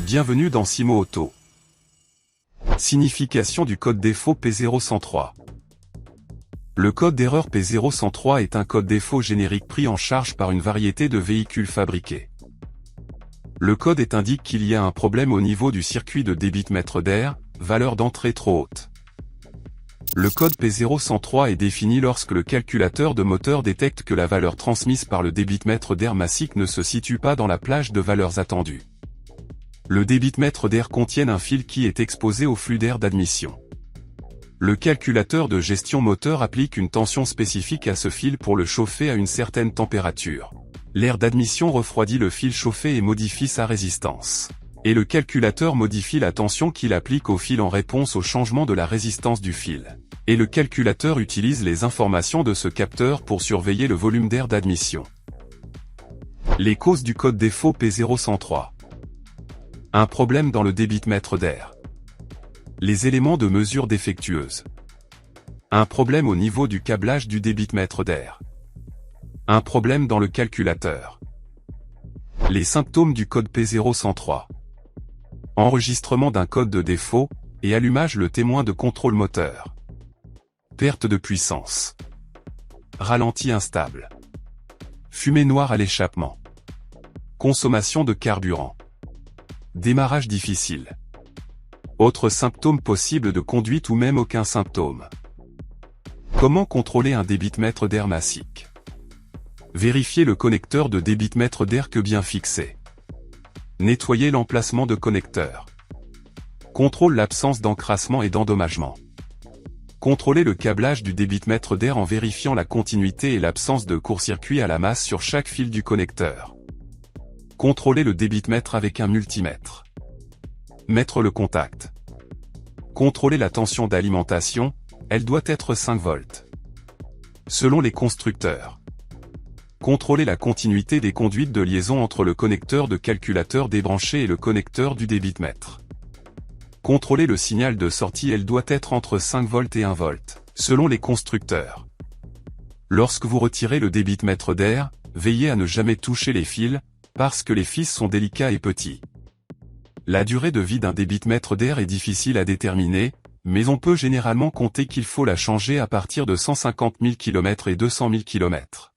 Bienvenue dans Simo Auto. Signification du code défaut P0103. Le code d'erreur P0103 est un code défaut générique pris en charge par une variété de véhicules fabriqués. Le code indique qu'il y a un problème au niveau du circuit de débitmètre d'air, valeur d'entrée trop haute. Le code P0103 est défini lorsque le calculateur de moteur détecte que la valeur transmise par le débitmètre d'air massique ne se situe pas dans la plage de valeurs attendues. Le débitmètre d'air contient un fil qui est exposé au flux d'air d'admission. Le calculateur de gestion moteur applique une tension spécifique à ce fil pour le chauffer à une certaine température. L'air d'admission refroidit le fil chauffé et modifie sa résistance. Et le calculateur modifie la tension qu'il applique au fil en réponse au changement de la résistance du fil. Et le calculateur utilise les informations de ce capteur pour surveiller le volume d'air d'admission. Les causes du code défaut P0103. Un problème dans le débitmètre d'air. Les éléments de mesure défectueuses. Un problème au niveau du câblage du débitmètre d'air. Un problème dans le calculateur. Les symptômes du code P0103. Enregistrement d'un code de défaut, et allumage le témoin de contrôle moteur. Perte de puissance. Ralenti instable. Fumée noire à l'échappement. Consommation de carburant. Démarrage difficile. Autres symptômes possibles de conduite ou même aucun symptôme. Comment contrôler un débitmètre d'air massique? Vérifier le connecteur de débitmètre d'air que bien fixé. Nettoyer l'emplacement de connecteur. Contrôle l'absence d'encrassement et d'endommagement. Contrôler le câblage du débitmètre d'air en vérifiant la continuité et l'absence de court-circuit à la masse sur chaque fil du connecteur. Contrôler le débitmètre avec un multimètre. Mettre le contact. Contrôler la tension d'alimentation, elle doit être 5 volts. Selon les constructeurs. Contrôler la continuité des conduites de liaison entre le connecteur de calculateur débranché et le connecteur du débitmètre. Contrôler le signal de sortie, elle doit être entre 5 volts et 1 volt, selon les constructeurs. Lorsque vous retirez le débitmètre d'air, veillez à ne jamais toucher les fils, parce que les fils sont délicats et petits. La durée de vie d'un débitmètre d'air est difficile à déterminer, mais on peut généralement compter qu'il faut la changer à partir de 150 000 km et 200 000 km.